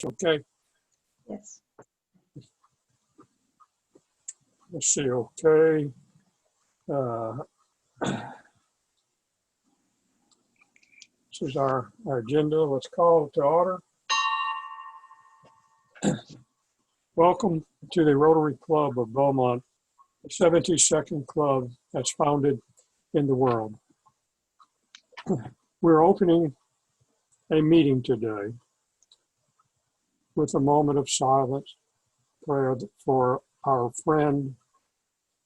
Okay, Yes. let's see, okay. This is our agenda. Let's call it to order. Welcome to the Rotary Club of Beaumont, the 72nd club that's founded in the world. We're opening a meeting today with a moment of silence prayer for our friend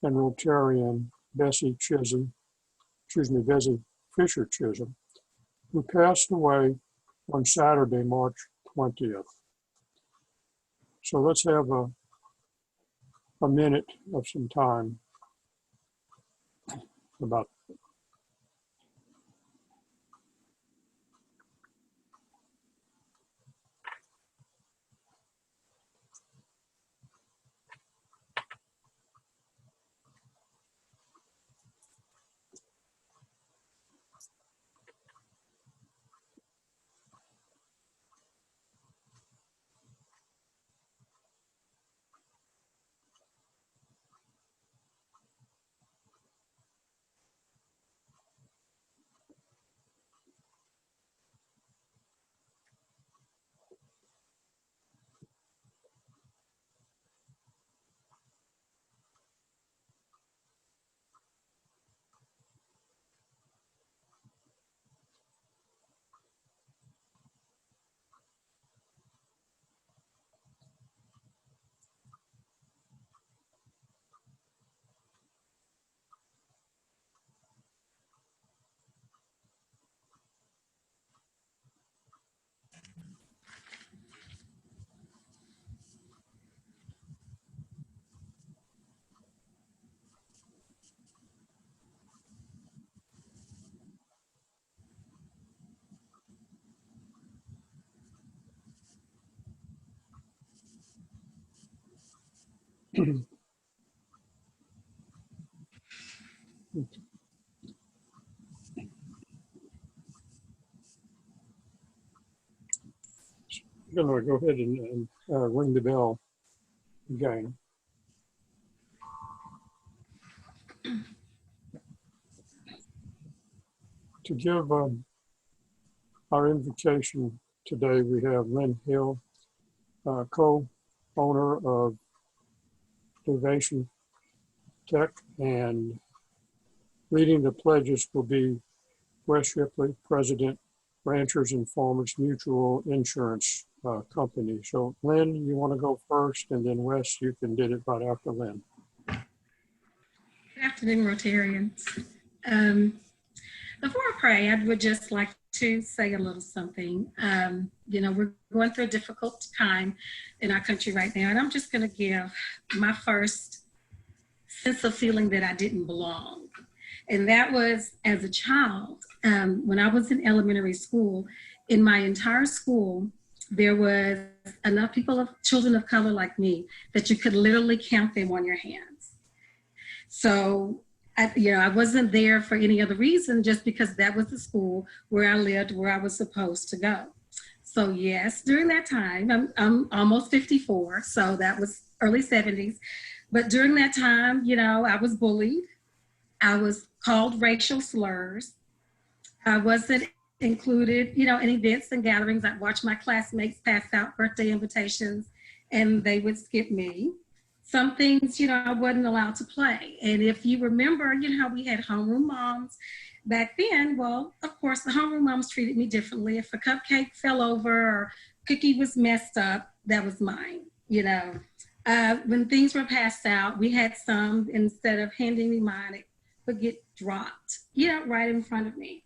and Rotarian Bessie Fisher Chisholm, who passed away on Saturday, March 20th. So let's have a minute of some time about I'm going to go ahead and ring the bell again. To give our invocation today, we have Lynn Hill, co-owner of Innovation Tech, and leading the pledges will be Wes Shipley, President, Ranchers and Farmers Mutual Insurance Company. So Lynn, you want to go first, and then Wes, you can do it right after Lynn. Good afternoon, Rotarians. Before I pray, I would just like to say a little something. We're going through a difficult time in our country right now, and I'm just going to give my first sense of feeling that I didn't belong. And that was as a child, when I was in elementary school. In my entire school, there was enough children of color like me, that you could literally count them on your hands. So I wasn't there for any other reason, just because that was the school where I lived, where I was supposed to go. So yes, during that time, I'm almost 54, so that was early 70s. But during that time, I was bullied. I was called racial slurs. I wasn't included, in events and gatherings. I'd watch my classmates pass out birthday invitations and they would skip me. Some things, I wasn't allowed to play. And if you remember, how we had homeroom moms back then, well, of course, the homeroom moms treated me differently. If a cupcake fell over or cookie was messed up, that was mine, When things were passed out, we had some, instead of handing me mine, it would get dropped, right in front of me.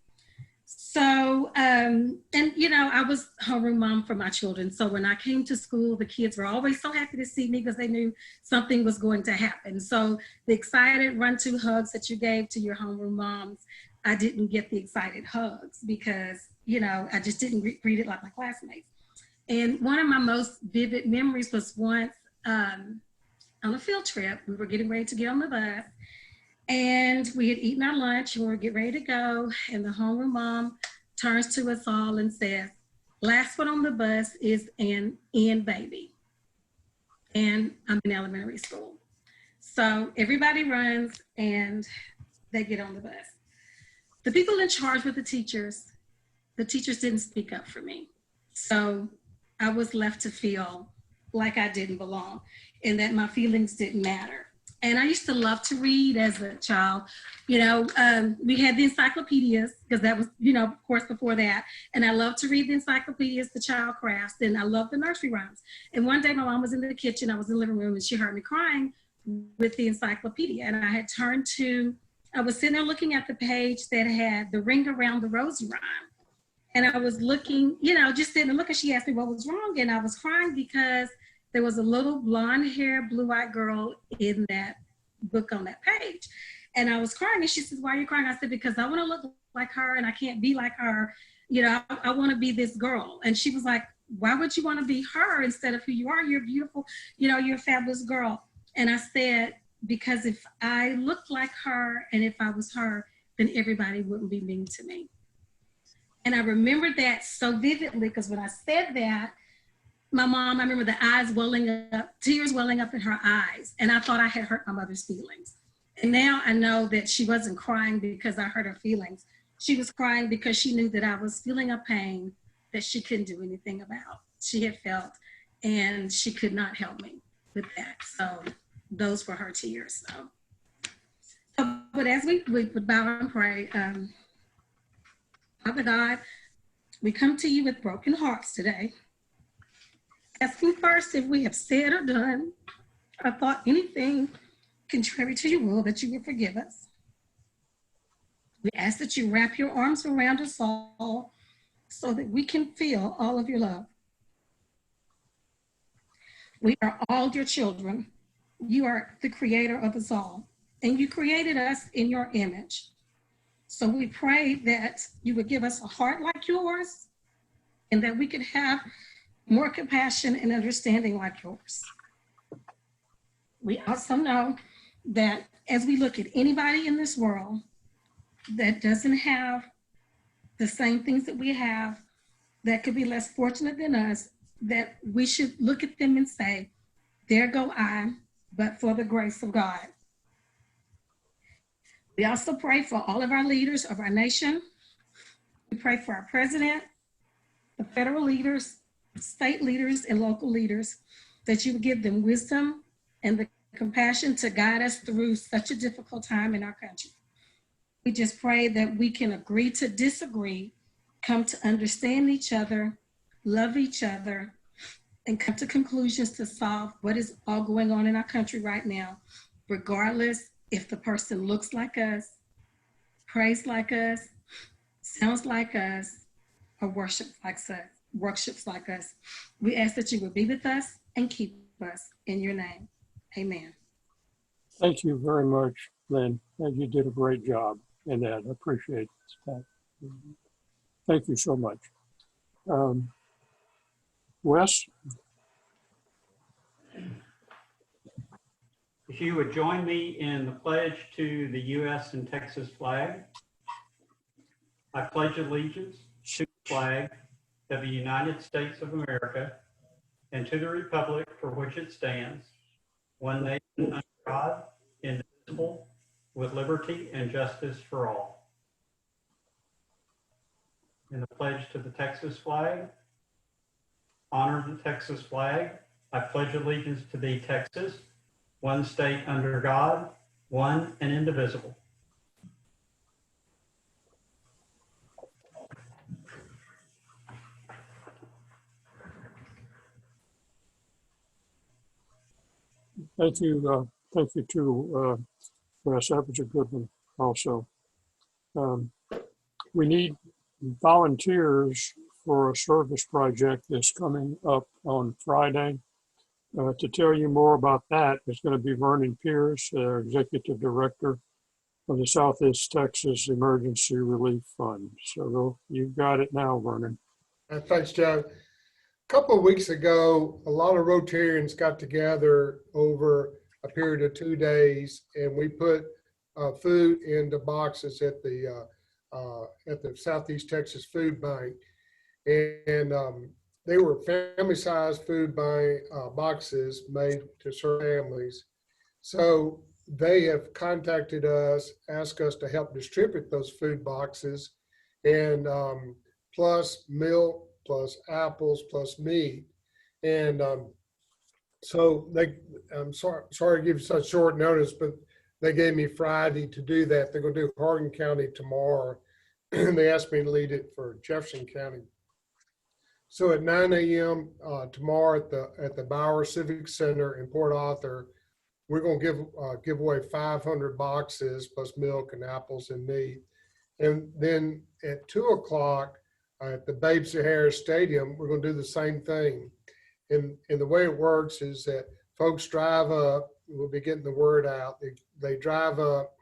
So, I was homeroom mom for my children. So when I came to school, the kids were always so happy to see me because they knew something was going to happen. So the excited run-to hugs that you gave to your homeroom moms, I didn't get the excited hugs because, I just didn't greet it like my classmates. And one of my most vivid memories was once on a field trip. We were getting ready to get on the bus. And we had eaten our lunch and we were getting ready to go. And the homeroom mom turns to us all and says, Last one on the bus is an N baby. And I'm in elementary school. So everybody runs and they get on the bus. The people in charge were the teachers didn't speak up for me. So I was left to feel like I didn't belong and that my feelings didn't matter. And I used to love to read as a child. We had the encyclopedias because that was, of course, before that. And I loved to read the encyclopedias, the child crafts, and I loved the nursery rhymes. And one day my mom was in the kitchen, I was in the living room, and she heard me crying with the encyclopedia. And I was sitting there looking at the page that had the ring around the rosy rhyme. And I was looking, just sitting and looking. She asked me what was wrong. And I was crying because there was a little blonde haired, blue eyed girl in that book on that page. And I was crying. And she said, "Why are you crying?" I said, "Because I want to look like her and I can't be like her. I want to be this girl." And she was like, "Why would you want to be her instead of who you are? You're beautiful. You're a fabulous girl." And I said, "Because if I looked like her and if I was her, then everybody wouldn't be mean to me." And I remember that so vividly because when I said that, my mom, I remember the eyes welling up, tears welling up in her eyes. And I thought I had hurt my mother's feelings. And now I know that she wasn't crying because I hurt her feelings. She was crying because she knew that I was feeling a pain that she couldn't do anything about. She had felt, and she could not help me with that. So those were her tears. But as we would bow and pray, Father God, we come to you with broken hearts today, asking first if we have said or done or thought anything contrary to your will, that you would forgive us. We ask that you wrap your arms around us all so that we can feel all of your love. We are all your children. You are the creator of us all, and you created us in your image. So we pray that you would give us a heart like yours and that we could have more compassion and understanding like yours. We also know that as we look at anybody in this world that doesn't have the same things that we have, that could be less fortunate than us, that we should look at them and say, "There go I, but for the grace of God." We also pray for all of our leaders of our nation. We pray for our president, the federal leaders, state leaders, and local leaders, that you would give them wisdom and the compassion to guide us through such a difficult time in our country. We just pray that we can agree to disagree, come to understand each other, love each other, and come to conclusions to solve what is all going on in our country right now, regardless if the person looks like us, prays like us, sounds like us, or worships like us. We ask that you would be with us and keep us in your name. Amen. Thank you very much, Lynn. You did a great job in that. I appreciate that. Thank you so much. Wes? If you would join me in the pledge to the U.S. and Texas flag. I pledge allegiance to the flag of the United States of America and to the republic for which it stands, one nation under God, indivisible, with liberty and justice for all. In the pledge to the Texas flag, honor the Texas flag. I pledge allegiance to thee, Texas, one state under God, one and indivisible. Thank you. Thank you to Wes. That was a good one also. We need volunteers for a service project that's coming up on Friday. To tell you more about that is going to be Vernon Pierce, Executive Director of the Southeast Texas Emergency Relief Fund. So you've got it now, Vernon. Thanks, Joe. A couple of weeks ago, a lot of Rotarians got together over a period of 2 days, and we put food into boxes at the Southeast Texas Food Bank. and they were family-sized food buying boxes made to serve families. So they have contacted us, asked us to help distribute those food boxes, and plus milk, plus apples, plus meat. And so I'm sorry to give you such short notice, but they gave me Friday to do that. They're going to do Hardin County tomorrow. And they asked me to lead it for Jefferson County. So at 9 a.m. Tomorrow at the Bauer Civic Center in Port Arthur, we're going to give away 500 boxes plus milk and apples and meat. And then at 2 o'clock at the Babe Sahara Stadium, we're going to do the same thing. And the way it works is that folks drive up, we'll be getting the word out. They drive up,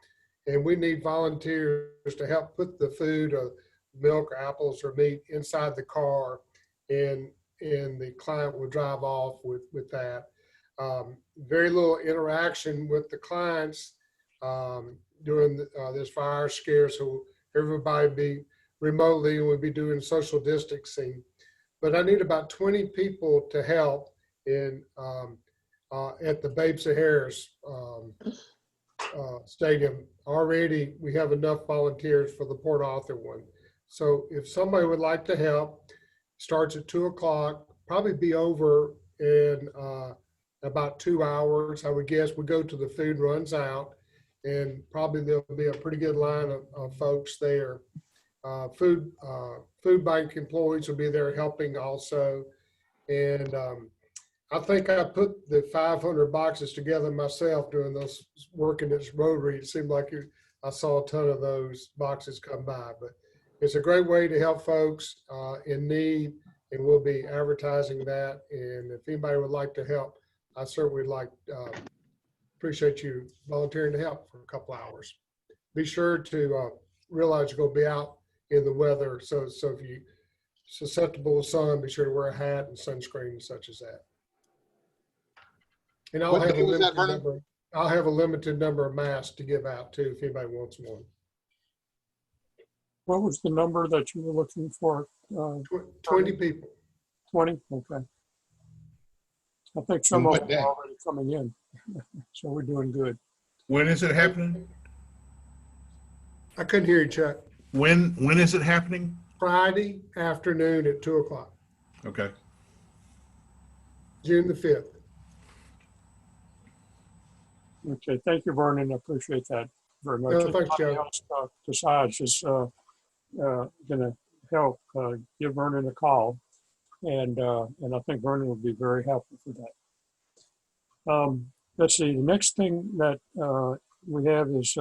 and we need volunteers to help put the food or milk or apples or meat inside the car, and the client will drive off with that. Very little interaction with the clients during this fire scare, so everybody be remotely, and we'll be doing social distancing. But I need about 20 people to help in at the Babe Sahara's stadium. Already, we have enough volunteers for the Port Arthur one. So if somebody would like to help, starts at 2 o'clock, probably be over in about 2 hours. I would guess we go to the food runs out, and probably there'll be a pretty good line of folks there. Food bank employees will be there helping also. And I think I put the 500 boxes together myself during those working at Rotary. It seemed like I saw a ton of those boxes come by, but it's a great way to help folks in need, and we'll be advertising that. And if anybody would like to help, I certainly appreciate you volunteering to help for a couple hours. Be sure to realize you're going to be out in the weather. So if you're susceptible to sun, be sure to wear a hat and sunscreen and such as that. And I'll have a limited number of masks to give out too, if anybody wants one. What was the number that you were looking for? 20 people. 20? Okay. I think some of them are already coming in, so we're doing good. When is it happening? I couldn't hear you, Chuck. When is it happening? Friday afternoon at 2 o'clock, Okay. June the 5th. Okay, thank you, Vernon. I appreciate that very much. No, thanks, Joe. Anybody else decides is going to help, give Vernon a call, and I think Vernon will be very helpful for that. Let's see. The next thing that we have is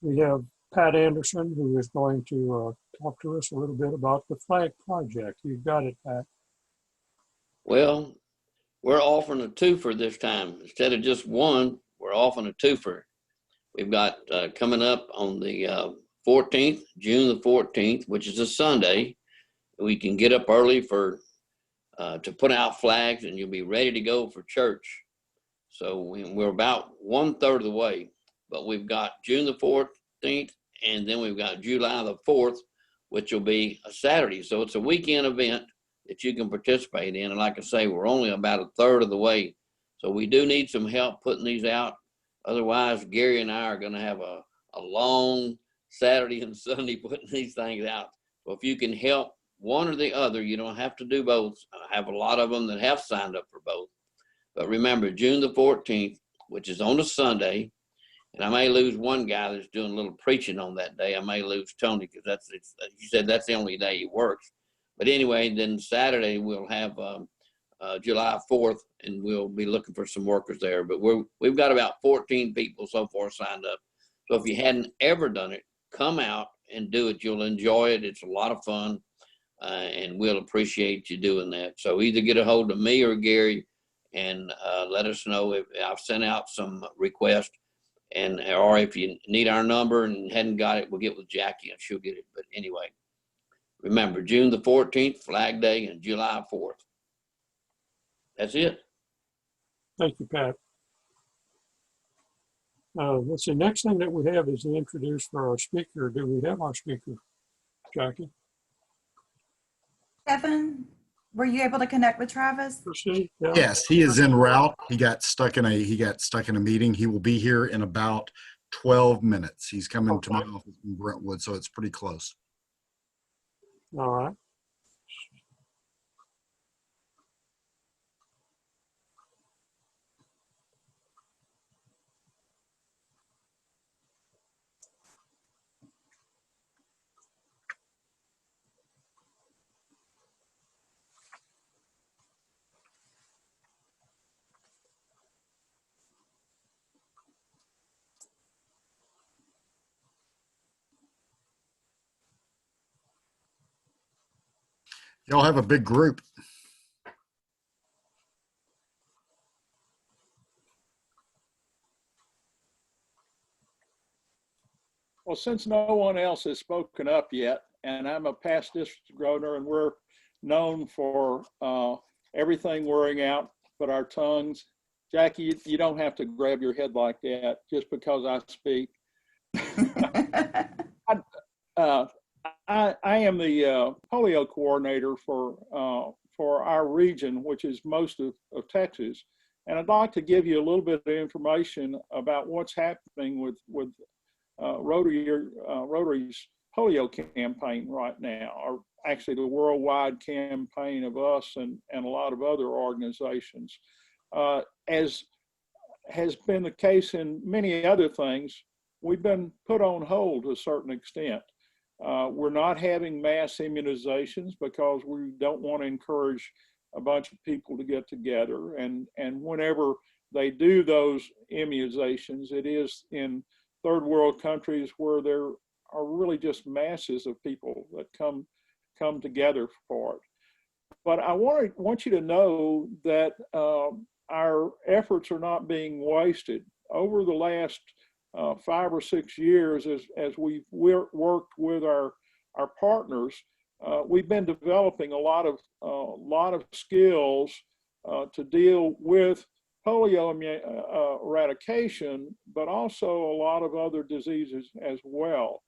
we have Pat Anderson, who is going to talk to us a little bit about the flag project. You've got it, Pat. Well, we're offering a twofer this time. Instead of just one, we're offering a twofer. We've got coming up on the 14th, June the 14th, which is a Sunday. We can get up early to put out flags, and you'll be ready to go for church. So we're about 1/3 of the way, but we've got June the 14th, and then we've got July the 4th, which will be a Saturday. So it's a weekend event that you can participate in. And like I say, we're only about 1/3 of the way. So we do need some help putting these out. Otherwise, Gary and I are going to have a long Saturday and Sunday putting these things out. So if you can help one or the other, you don't have to do both. I have a lot of them that have signed up for both. But remember, June the 14th, which is on a Sunday, and I may lose one guy that's doing a little preaching on that day. I may lose Tony because he said that's the only day he works. But anyway, then Saturday we'll have July 4th, and we'll be looking for some workers there. But we've got about 14 people so far signed up. So if you hadn't ever done it, come out and do it. You'll enjoy it. It's a lot of fun, and we'll appreciate you doing that. So either get a hold of me or Gary and let us know. If I've sent out some requests, or if you need our number and hadn't got it, we'll get with Jackie and she'll get it. But anyway, remember, June the 14th, Flag Day, and July 4th. That's it. Thank you, Pat. Let's see, next thing that we have is to introduce for our speaker. Do we have our speaker, Jackie? Kevin, were you able to connect with Travis? Proceed. Yeah. Yes, he is en route. He got stuck in a meeting. He will be here in about 12 minutes. He's coming to my office in Brentwood, so it's pretty close. All right. Y'all have a big group. Well, since no one else has spoken up yet, and I'm a past district governor, and we're known for everything wearing out but our tongues. Jackie, you don't have to grab your head like that just because I speak. I am the polio coordinator for our region, which is most of Texas. And I'd like to give you a little bit of information about what's happening with Rotary's polio campaign right now, or actually the worldwide campaign of us and a lot of other organizations. As has been the case in many other things, we've been put on hold to a certain extent. We're not having mass immunizations because we don't want to encourage a bunch of people to get together. And whenever they do those immunizations, it is in third world countries where there are really just masses of people that come together for it. But I want you to know that our efforts are not being wasted. Over the last 5 or 6 years, as we've worked with our partners, we've been developing a lot of skills to deal with polio eradication, but also a lot of other diseases as well.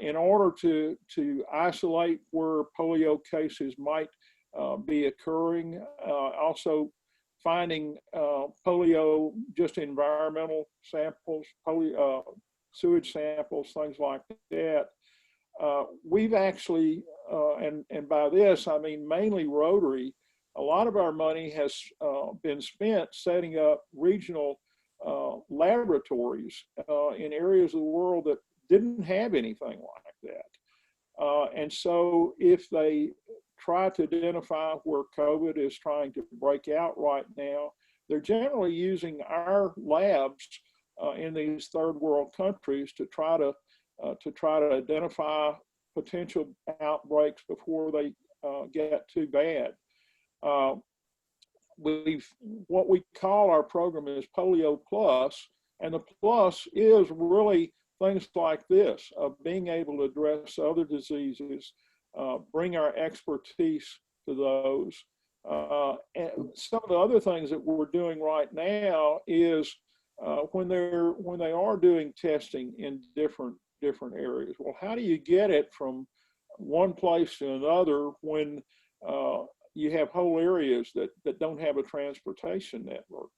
In order to isolate where polio cases might be occurring, also finding polio, just environmental samples, polio, sewage samples, things like that. We've actually, and by this I mean mainly Rotary, a lot of our money has been spent setting up regional laboratories in areas of the world that didn't have anything like that. And so if they try to identify where COVID is trying to break out right now, they're generally using our labs in these third world countries to try to identify potential outbreaks before they get too bad. What we call our program is Polio Plus, and the plus is really things like this, of being able to address other diseases, bring our expertise to those. And some of the other things that we're doing right now is when they are doing testing in different areas. Well, how do you get it from one place to another when you have whole areas that don't have a transportation network?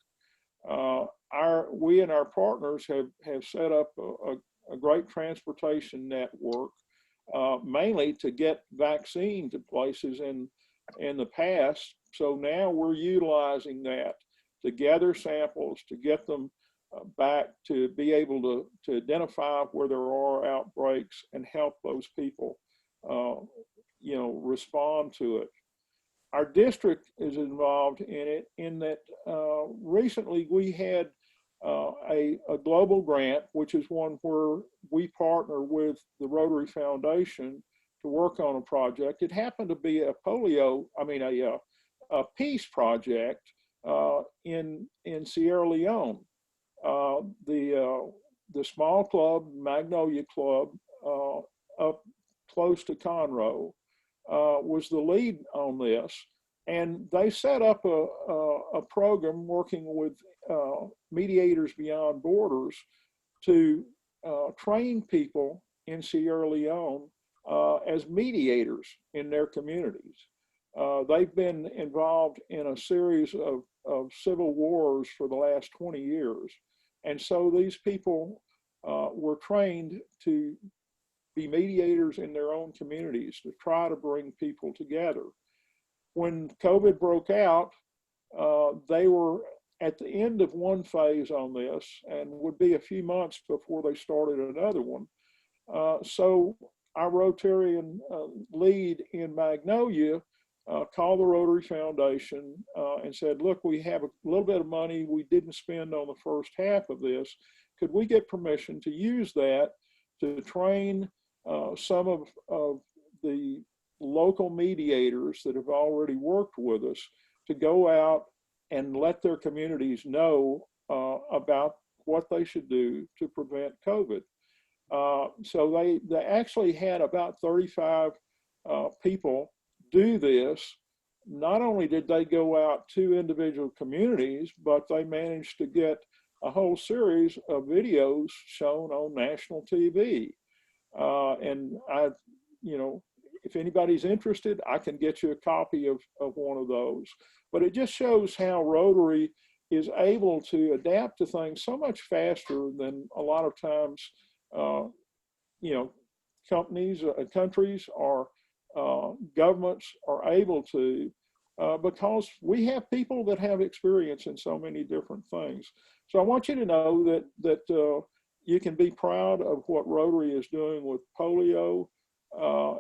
We and our partners have set up a great transportation network, mainly to get vaccine to places in the past. So now we're utilizing that to gather samples, to get them back, to be able to identify where there are outbreaks and help those people, respond to it. Our district is involved in it in that recently we had a global grant, which is one where we partner with the Rotary Foundation to work on a project. It happened to be a peace project in Sierra Leone. The small club, Magnolia Club, up close to Conroe, was the lead on this. And they set up a program working with Mediators Beyond Borders to train people in Sierra Leone as mediators in their communities. They've been involved in a series of civil wars for the last 20 years. And so these people were trained to be mediators in their own communities to try to bring people together. When COVID broke out, they were at the end of one phase on this and would be a few months before they started another one. So our Rotarian lead in Magnolia called the Rotary Foundation and said, look, we have a little bit of money we didn't spend on the first half of this. Could we get permission to use that to train some of the local mediators that have already worked with us to go out and let their communities know about what they should do to prevent COVID. So they actually had about 35 people do this. Not only did they go out to individual communities, but they managed to get a whole series of videos shown on national TV. And if anybody's interested, I can get you a copy of one of those. But it just shows how Rotary is able to adapt to things so much faster than a lot of times, companies, countries, or governments are able to, because we have people that have experience in so many different things. So I want you to know that you can be proud of what Rotary is doing with polio,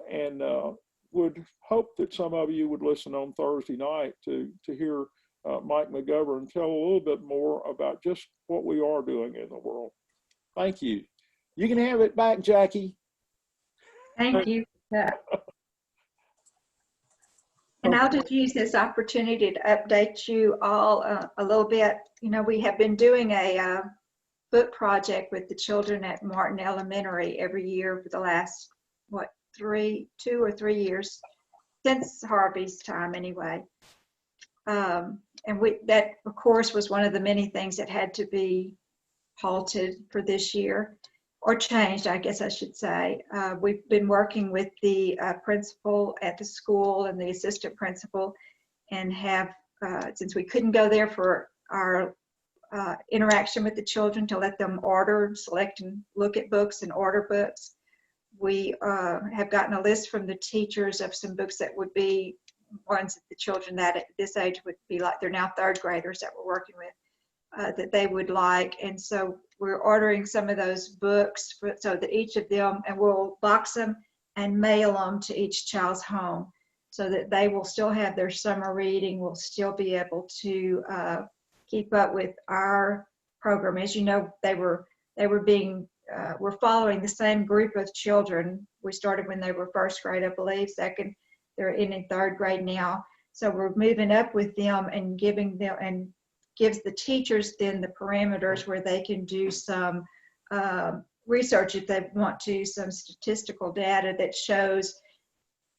and would hope that some of you would listen on Thursday night to hear Mike McGovern tell a little bit more about just what we are doing in the world. Thank you. You can have it back, Jackie. Thank you. And I'll just use this opportunity to update you all a little bit. We have been doing a book project with the children at Martin Elementary every year for the last, 2 or 3 years, since Harvey's time anyway. And that, of course, was one of the many things that had to be halted for this year, or changed, I guess I should say. We've been working with the principal at the school and the assistant principal, and have, since we couldn't go there for our interaction with the children to let them order, select and look at books and order books, we have gotten a list from the teachers of some books that would be ones that the children that at this age would be like, they're now third graders that we're working with, that they would like. And so we're ordering some of those books so that each of them, and we'll box them and mail them to each child's home so that they will still have their summer reading, will still be able to keep up with our program. As you know, we're following the same group of children. We started when they were first grade, I believe, second, they're in third grade now. So we're moving up with them and giving them, and gives the teachers then the parameters where they can do some research if they want to, some statistical data that shows,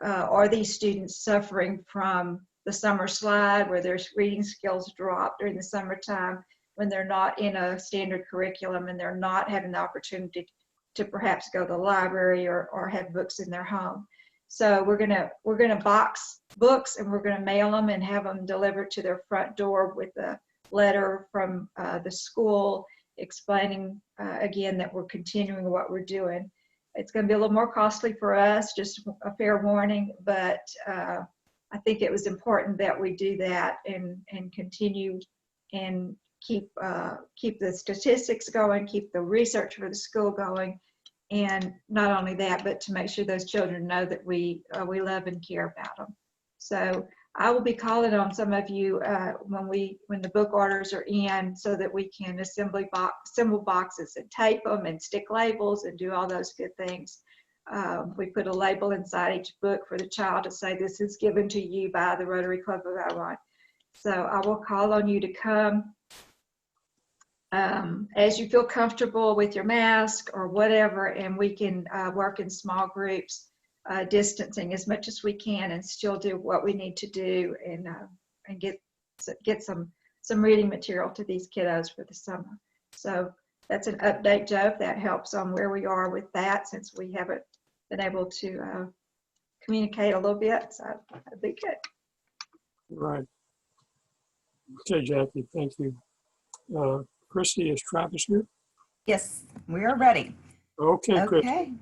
are these students suffering from the summer slide where their reading skills drop during the summertime, when they're not in a standard curriculum and they're not having the opportunity to perhaps go to the library or have books in their home. So we're gonna box books and we're gonna mail them and have them delivered to their front door with a letter from the school explaining again that we're continuing what we're doing. It's gonna be a little more costly for us, just a fair warning, but I think it was important that we do that and continue and keep the statistics going, keep the research for the school going, and not only that, but to make sure those children know that we love and care about them. So I will be calling on some of you when the book orders are in, so that we can assemble boxes and tape them and stick labels and do all those good things. We put a label inside each book for the child to say, this is given to you by the Rotary Club of Beaumont. So I will call on you to come as you feel comfortable with your mask or whatever, and we can work in small groups, distancing as much as we can, and still do what we need to do, and get some reading material to these kiddos for the summer. So that's an update, Joe, if that helps on where we are with that, since we haven't been able to communicate a little bit. So that'd be good. Right. Okay, Jackie, thank you. Christy, is Travis here? Yes, we are ready. Okay, Chris, Okay,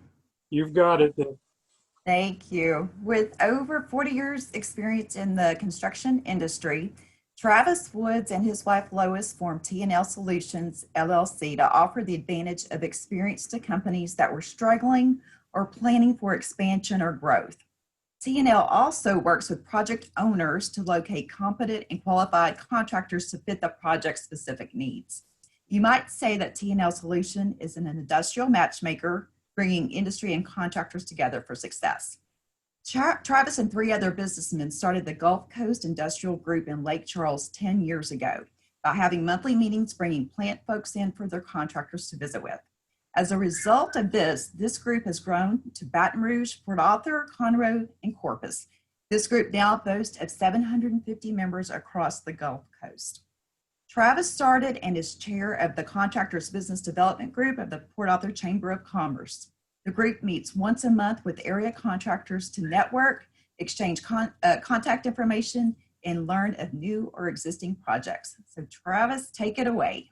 you've got it then. thank you. With over 40 years experience in the construction industry, Travis Woods and his wife Lois formed T&L Solutions LLC to offer the advantage of experience to companies that were struggling or planning for expansion or growth. T&L also works with project owners to locate competent and qualified contractors to fit the project's specific needs. You might say that T&L Solution is an industrial matchmaker, bringing industry and contractors together for success. Travis and 3 other businessmen started the Gulf Coast Industrial Group in Lake Charles 10 years ago by having monthly meetings, bringing plant folks in for their contractors to visit with. As a result of this group has grown to Baton Rouge, Port Arthur, Conroe, and Corpus. This group now boasts of 750 members across the Gulf Coast. Travis started and is chair of the Contractors Business Development Group of the Port Arthur Chamber of Commerce. The group meets once a month with area contractors to network, exchange contact information, and learn of new or existing projects. So Travis, take it away.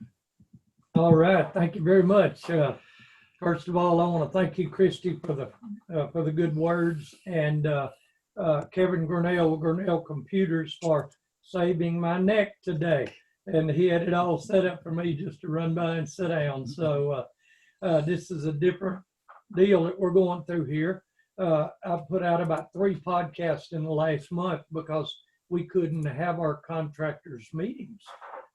All right, thank you very much. First of all, I want to thank you, Christy, for the good words, and Kevin Grinnell Computers, for saving my neck today. And he had it all set up for me just to run by and sit down. So this is a different deal that we're going through here. I've put out about 3 podcasts in the last month because we couldn't have our contractors meetings,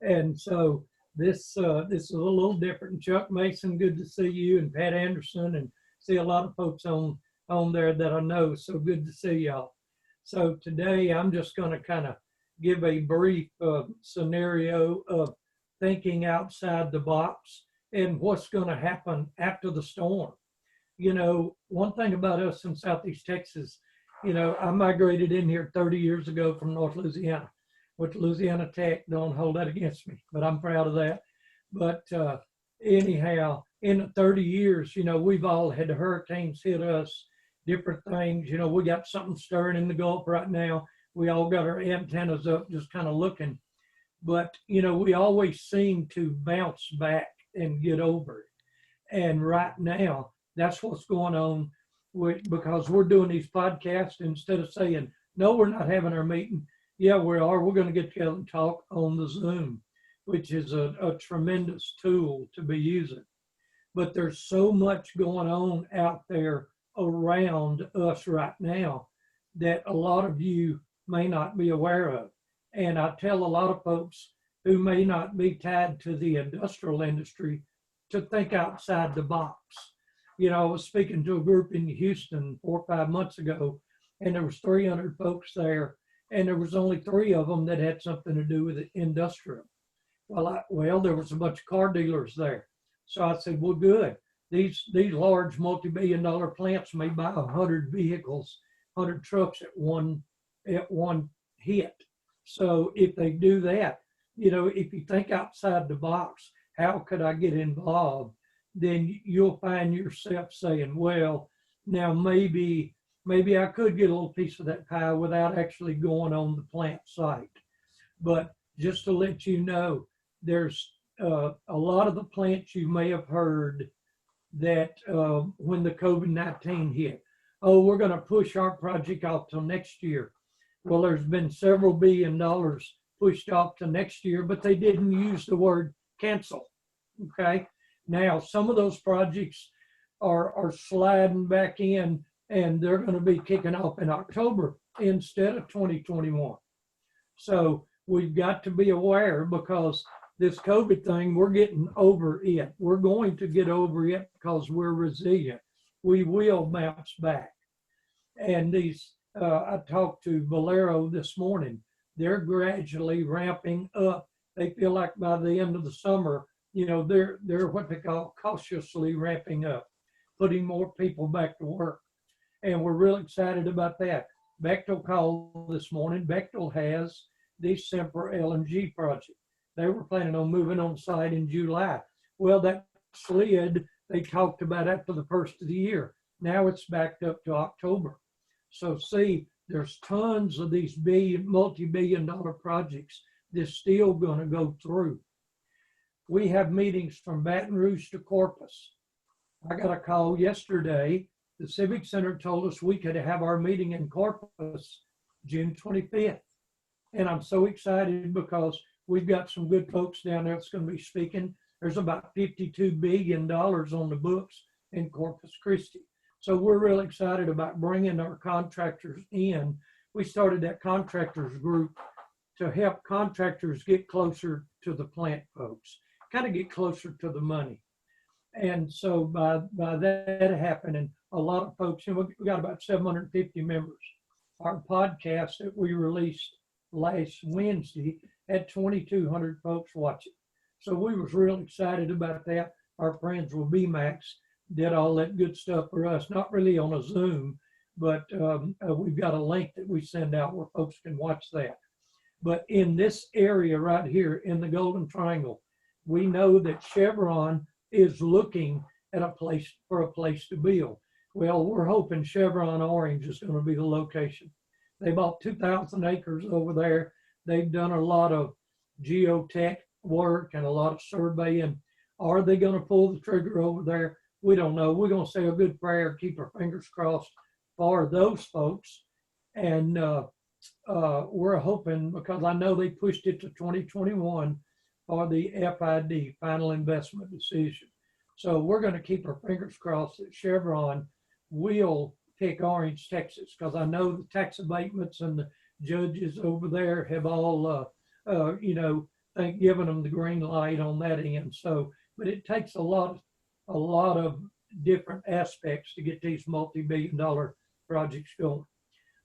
and so this is a little different. Chuck Mason, good to see you, and Pat Anderson, and see a lot of folks on there that I know. So good to see y'all. So today I'm just going to kind of give a brief scenario of thinking outside the box and what's going to happen after the storm. You know, one thing about us in Southeast Texas, you know, I migrated in here 30 years ago from North Louisiana. Went to Louisiana Tech, don't hold that against me, but I'm proud of that. But anyhow, in the 30 years, you know, we've all had the hurricanes hit us, different things. You know, we got something stirring in the Gulf right now. We all got our antennas up, just kind of looking. But, you know, we always seem to bounce back and get over it. And right now, that's what's going on because we're doing these podcasts. Instead of saying, no, we're not having our meeting. Yeah, we are. We're going to get together and talk on the Zoom, which is a tremendous tool to be using. But there's so much going on out there around us right now that a lot of you may not be aware of. And I tell a lot of folks who may not be tied to the industrial industry to think outside the box. You know, I was speaking to a group in Houston 4 or 5 months ago, and there was 300 folks there, and there was only 3 of them that had something to do with the industrial. Well, there was a bunch of car dealers there. So I said, well, good. These large multi-billion-dollar plants may buy 100 vehicles, 100 trucks at one hit. So if they do that, you know, if you think outside the box, how could I get involved? Then you'll find yourself saying, well, now maybe I could get a little piece of that pie without actually going on the plant site. But just to let you know, there's a lot of the plants you may have heard that when the COVID-19 hit, oh, we're going to push our project off till next year. Well, there's been several $1 billion pushed off to next year, but they didn't use the word cancel. Okay. Now, some of those projects are sliding back in, and they're going to be kicking off in October instead of 2021. So we've got to be aware, because this COVID thing, we're getting over it. We're going to get over it because we're resilient. We will bounce back. And these, I talked to Valero this morning. They're gradually ramping up. They feel like by the end of the summer, you know, they're what they call cautiously ramping up, putting more people back to work. And we're real excited about that. Bechtel called this morning. Bechtel has the Semper LNG project. They were planning on moving on site in July. Well, that slid, they talked about after the first of the year. Now it's backed up to October. So see, There's tons of these multi-billion dollar projects that's still going to go through. We have meetings from Baton Rouge to Corpus. I got a call yesterday. The Civic Center told us we could have our meeting in Corpus June 25th. And I'm so excited because we've got some good folks down there that's going to be speaking. There's about $52 billion on the books in Corpus Christi. So we're really excited about bringing our contractors in. We started that contractors group to help contractors get closer to the plant folks, kind of get closer to the money. And so by that happening, a lot of folks, and we got about 750 members. Our podcast that we released last Wednesday had 2,200 folks watch it. So we was real excited about that. Our friends with BMAX did all that good stuff for us, not really on a Zoom, but we've got a link that we send out where folks can watch that. But in this area right here in the Golden Triangle, we know that Chevron is looking at a place to build. Well, we're hoping Chevron Orange is going to be the location. They bought 2,000 acres over there. They've done a lot of geotech work and a lot of surveying. Are they going to pull the trigger over there? We don't know. We're going to say a good prayer, keep our fingers crossed for those folks. And we're hoping, because I know they pushed it to 2021 for the FID, Final Investment Decision. So we're going to keep our fingers crossed that Chevron will pick Orange, Texas, because I know the tax abatements and the judges over there have all, given them the green light on that end. So, but it takes a lot of different aspects to get these multi-billion dollar projects going.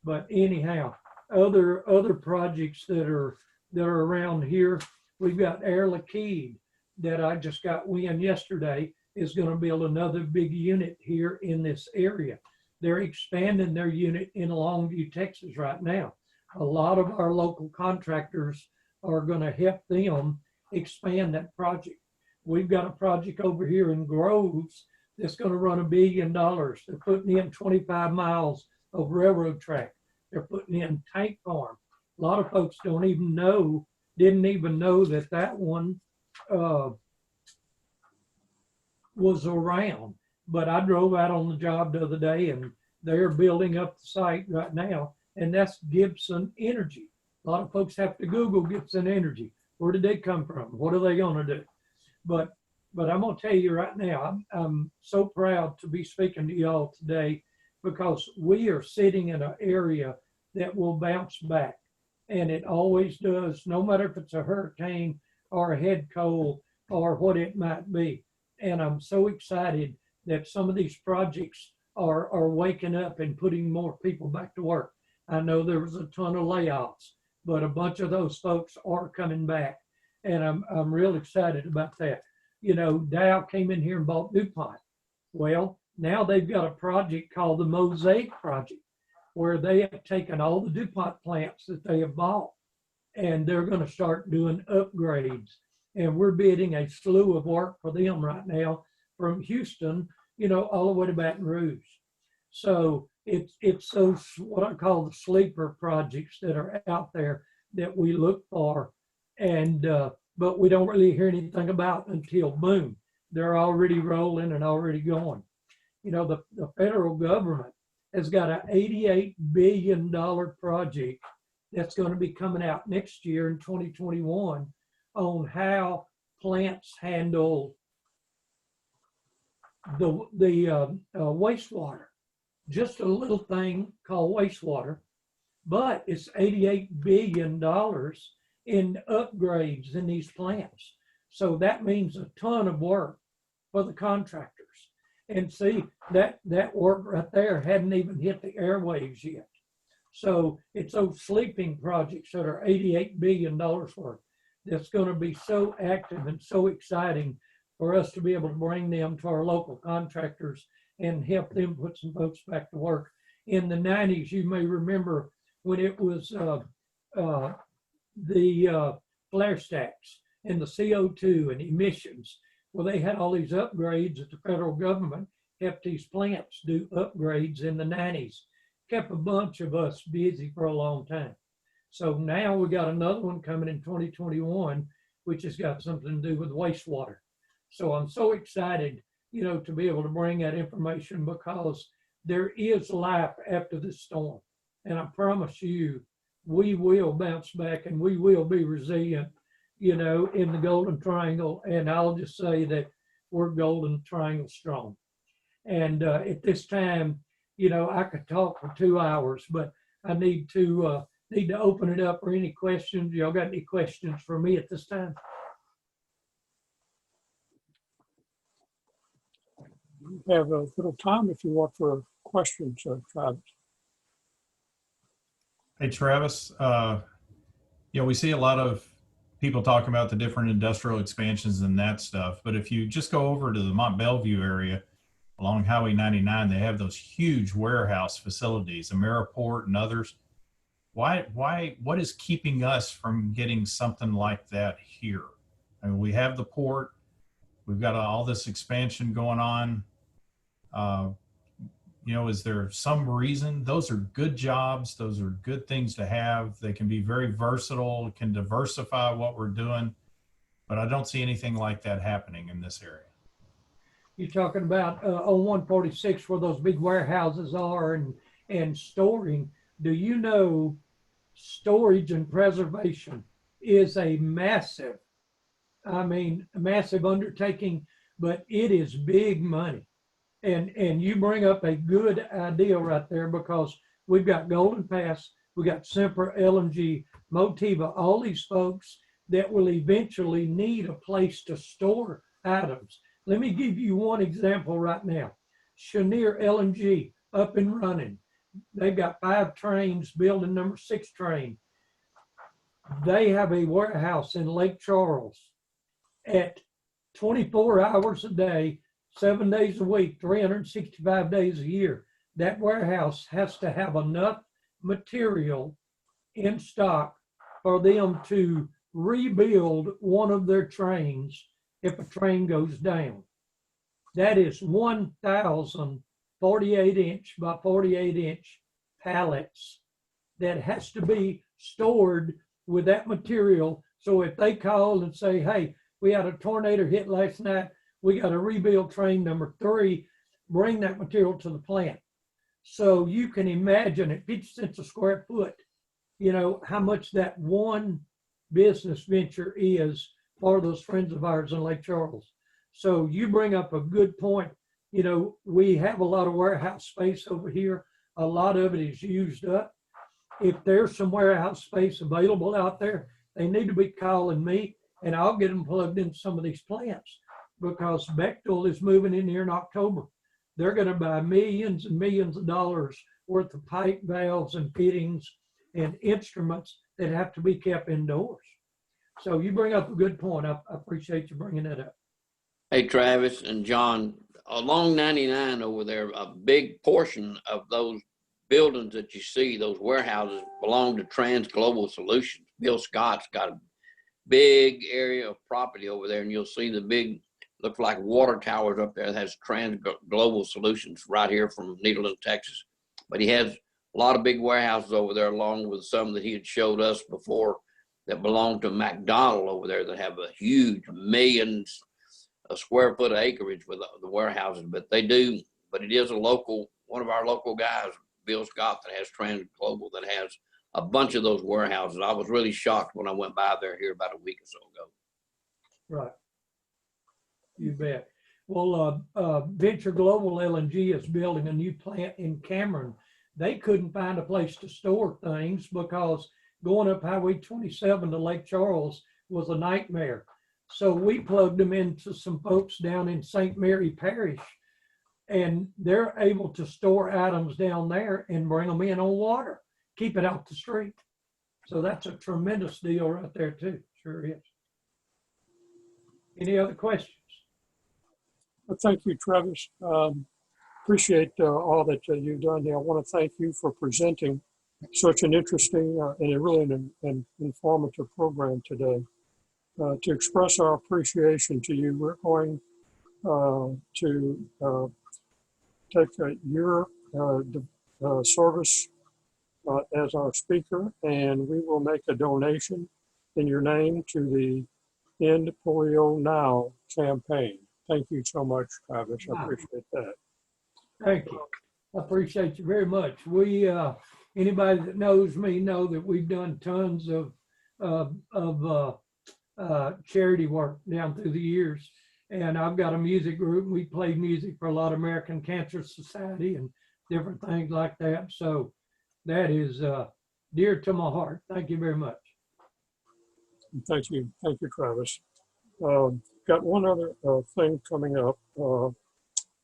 But anyhow, other projects that are around here, we've got Air Liquide that I just got wind yesterday is going to build another big unit here in this area. They're expanding their unit in Longview, Texas right now. A lot of our local contractors are going to help them expand that project. We've got a project over here in Groves that's going to run $1 billion. They're putting in 25 miles of railroad track. They're putting in tank farm. A lot of folks didn't even know that one was around. But I drove out on the job the other day and they're building up the site right now, and that's Gibson Energy. A lot of folks have to Google Gibson Energy. Where did they come from? What are they going to do? But I'm going to tell you right now, I'm so proud to be speaking to y'all today because we are sitting in an area that will bounce back. And it always does, no matter if it's a hurricane or a head cold or what it might be. And I'm so excited that some of these projects are waking up and putting more people back to work. I know there was a ton of layoffs, but a bunch of those folks are coming back. And I'm real excited about that. You know, Dow came in here and bought DuPont. Well, now they've got a project called the Mosaic Project, where they have taken all the DuPont plants that they have bought and they're going to start doing upgrades. And we're bidding a slew of work for them right now from Houston, all the way to Baton Rouge. So it's those, what I call the sleeper projects that are out there that we look for. And, but we don't really hear anything about until boom, they're already rolling and already going. The federal government has got an $88 billion project that's going to be coming out next year in 2021 on how plants handle the wastewater. Just a little thing called wastewater, but it's $88 billion in upgrades in these plants. So that means a ton of work for the contractors. And see, that work right there hadn't even hit the airwaves yet. So it's those sleeping projects that are $88 billion worth that's going to be so active and so exciting for us to be able to bring them to our local contractors and help them put some folks back to work. In the 90s, you may remember when it was the flare stacks and the CO2 and emissions. Well, they had all these upgrades that the federal government helped these plants do upgrades in the 90s. kept a bunch of us busy for a long time. So now we got another one coming in 2021, which has got something to do with wastewater. So I'm so excited, to be able to bring that information, because there is life after this storm. And I promise you, we will bounce back and we will be resilient, in the Golden Triangle. And I'll just say that we're Golden Triangle strong. And at this time, I could talk for 2 hours, but I need to open it up for any questions. Y'all got any questions for me at this time? We have a little time if you want for questions, Travis. Hey, Travis, we see a lot of people talking about the different industrial expansions and that stuff, but if you just go over to the Mont Bellevue area along Highway 99, they have those huge warehouse facilities, Ameriport and others. What is keeping us from getting something like that here? I mean, we have the port, we've got all this expansion going on. Is there some reason? Those are good jobs. Those are good things to have. They can be very versatile, can diversify what we're doing, but I don't see anything like that happening in this area. You're talking about on 146 where those big warehouses are and storing. Do you know storage and preservation is a massive undertaking, but it is big money. And you bring up a good idea right there, because we've got Golden Pass, we got Semper, LNG, Motiva, all these folks that will eventually need a place to store items. Let me give you one example right now. Cheniere LNG up and running. They've got 5 trains, building number 6 train. They have a warehouse in Lake Charles at 24 hours a day, 7 days a week, 365 days a year. That warehouse has to have enough material in stock for them to rebuild one of their trains if a train goes down. That is 1,000 48-inch by 48-inch pallets that has to be stored with that material. So if they call and say, hey, we had a tornado hit last night, we got to rebuild train number 3, bring that material to the plant. So you can imagine at 50 cents a square foot, how much that one business venture is for those friends of ours in Lake Charles. So you bring up a good point. We have a lot of warehouse space over here. A lot of it is used up. If there's some warehouse space available out there, they need to be calling me, and I'll get them plugged into some of these plants, because Bechtel is moving in here in October. They're going to buy millions and millions of dollars worth of pipe, valves, and fittings and instruments that have to be kept indoors. So you bring up a good point. I appreciate you bringing that up. Hey, Travis and John, along 99 over there, a big portion of those buildings that you see, those warehouses, belong to Trans Global Solutions. Bill Scott's got a big area of property over there, and you'll see the big, looks like water towers up there that has Trans Global Solutions right here from Nederland, Texas. But he has a lot of big warehouses over there, along with some that he had showed us before that belong to McDonald over there that have a huge millions of square foot of acreage with the warehouses. But it is a local, one of our local guys, Bill Scott, that has Trans Global, that has a bunch of those warehouses. I was really shocked when I went by there here about a week or so ago. Right. You bet. Well, Venture Global LNG is building a new plant in Cameron. They couldn't find a place to store things because going up Highway 27 to Lake Charles was a nightmare. So we plugged them into some folks down in St. Mary Parish, and they're able to store items down there and bring them in on water, keep it off the street. So that's a tremendous deal right there too. Sure is. Any other questions? Well, thank you, Travis. Appreciate all that you've done here. I want to thank you for presenting such an interesting and a really an informative program today. To express our appreciation to you, we're going to take your service as our speaker, and we will make a donation in your name to the End Polio Now campaign. Thank you so much, Travis. I appreciate that. Thank you. I appreciate you very much. We, anybody that knows me know that we've done tons of charity work down through the years. And I've got a music group. We play music for a lot of American Cancer Society and different things like that. So that is dear to my heart. Thank you very much. Thank you, Travis. Got one other thing coming up.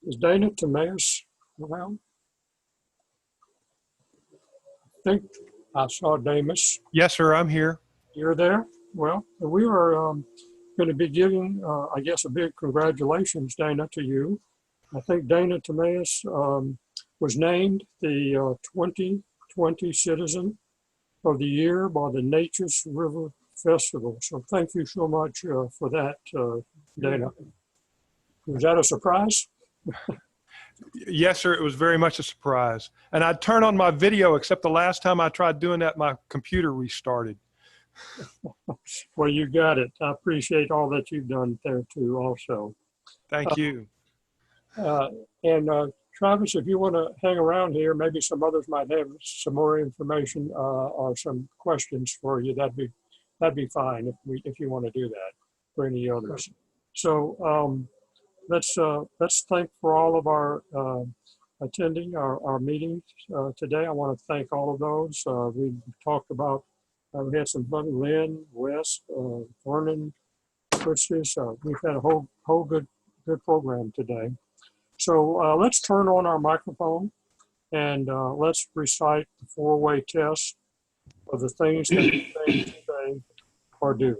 Is Dana Timaeus around? I think I saw Damus. Yes, sir, I'm here. You're there? Well, we are going to be giving, I guess, a big congratulations, Dana, to you. I think Dana Timaeus was named the 2020 Citizen of the Year by the Nature's River Festival. So thank you so much for that, Dana. Was that a surprise? Yes, sir, it was very much a surprise. And I'd turn on my video, except the last time I tried doing that, my computer restarted. Well, you got it. I appreciate all that you've done there too also. Thank you. And Travis, if you want to hang around here, maybe some others might have some more information or some questions for you. That'd be fine if you want to do that for any others. So let's thank for all of our attending our meetings today. I want to thank all of those. We talked about. We had some fun. Lynn, Wes, Vernon, Christy. We've had a whole good program today. So let's turn on our microphone and let's recite the four-way test of the things that we say or do.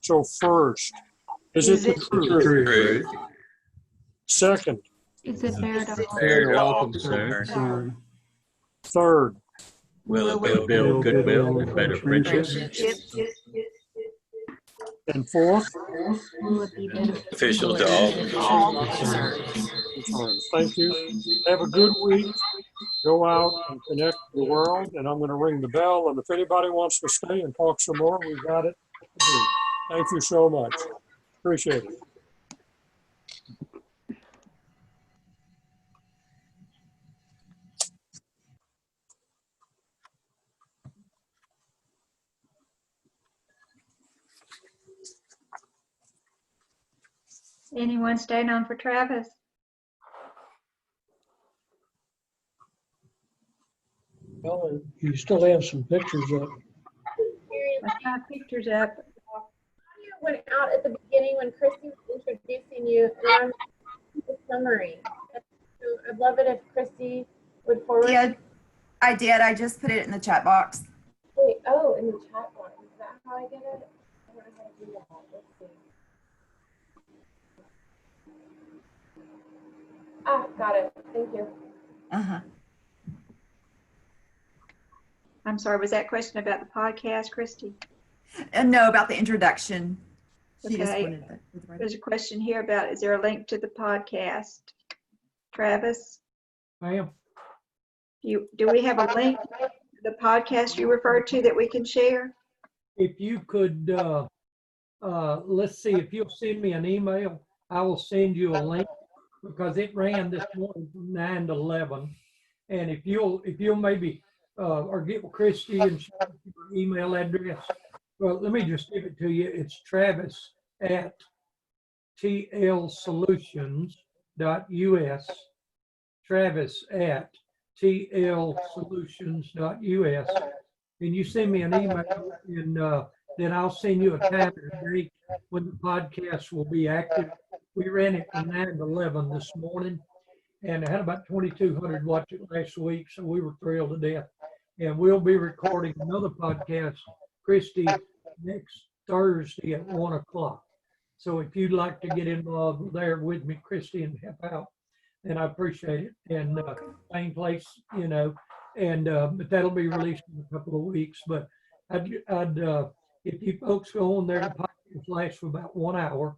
So first, is it the truth? Second, Is it fair to fair to all concerned? Third, Will it build goodwill and better friendships? and fourth, will it be Beneficial to all concerned. Thank you. Have a good week. Go out and connect with the world. And I'm going to ring the bell. And if anybody wants to stay and talk some more, we got it. Thank you so much. Appreciate it. anyone staying on for Travis? Well, you still have some pictures up. I have pictures up. You went out at the beginning when Christy was introducing you, and I'm the summary. So I'd love it if Christy would forward. Yeah, I did. I just put it in the chat box. Wait, oh, in the chat box. Is that how I get it? I don't know how to do that. Let's see. Ah, got it. Thank you. Uh-huh. I'm sorry, was that question about the podcast, Christy? And no, about the introduction. She just Okay. wanted There's a question here about, is there a link to the podcast? Travis, Ma'am, do we have a link to the podcast you referred to that we can share? if you could, let's see, if you'll send me an email, I will send you a link because it ran this morning from 9 to 11. And if you'll maybe, or get with Christy and share your email address. Well, let me just give it to you. It's Travis at tlsolutions.us. Travis at tlsolutions.us. And you send me an email and then I'll send you a time and date when the podcast will be active. We ran it from 9 to 11 this morning and I had about 2,200 watch it last week. So we were thrilled to death. And we'll be recording another podcast, Christy, next Thursday at 1 o'clock. So if you'd like to get involved there with me, Christy, and help out, then I appreciate it. And same place, you know, and but that'll be released in a couple of weeks. But I'd if you folks go on there, the podcast lasts for about 1 hour,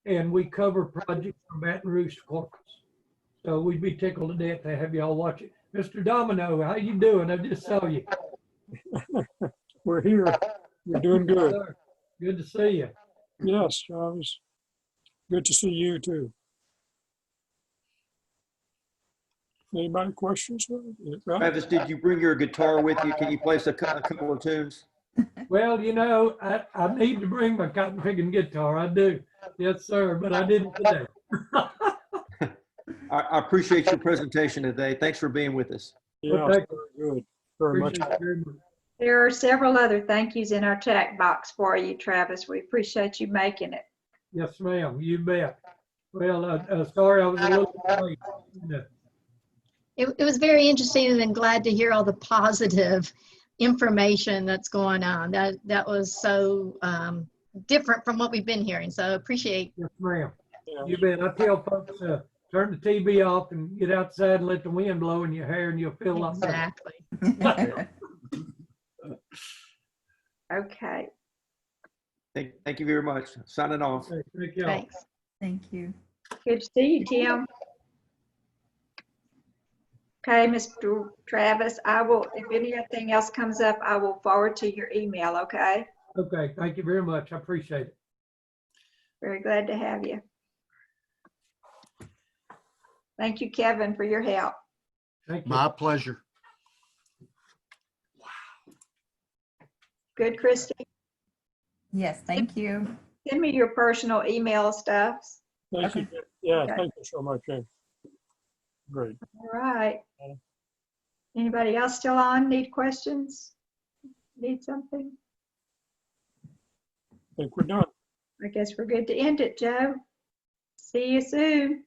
and we cover projects from Baton Rouge to Corpus. So we'd be tickled to death to have y'all watch it. Mr. Domino, how you doing? I just saw you. We're here. We're doing good. Sir, good to see you. Yes, Travis. Good to see you too. Anybody questions? Right? Travis, did you bring your guitar with you? Can you play us a couple of tunes? Well, you know, I need to bring my cotton picking guitar. I do. Yes, sir, but I didn't today. I appreciate your presentation today. Thanks for being with us. Yeah, Well, thank very good. Very much. Appreciate it very much. There are several other thank yous in our chat box for you, Travis. We appreciate you making it. Yes, ma'am. You bet. Well, sorry I was a little late. It was very interesting and glad to hear all the positive information that's going on. That was so different from what we've been hearing. So appreciate. Yes, ma'am. Yeah. You bet. I tell folks, turn the TV off and get outside and let the wind blow in your hair and you'll feel a lot better. Exactly. Okay. Thank you very much. Signing off. Okay, thank you. Thanks. Thank you. Good to see you, Tim. Okay, Mr. Travis, I will, if anything else comes up, I will forward to your email, okay? Okay, thank you very much. I appreciate it. Very glad to have you. Thank you, Kevin, for your help. Thank you. My pleasure. Good, Christy? Yes, thank you. Send me your personal email stuffs. Thank you. Yeah, Okay. thank you so much. Yeah. Great. All right. Anybody else still on? Need questions? Need something? I think we're done. I guess we're good to end it, Joe. See you soon.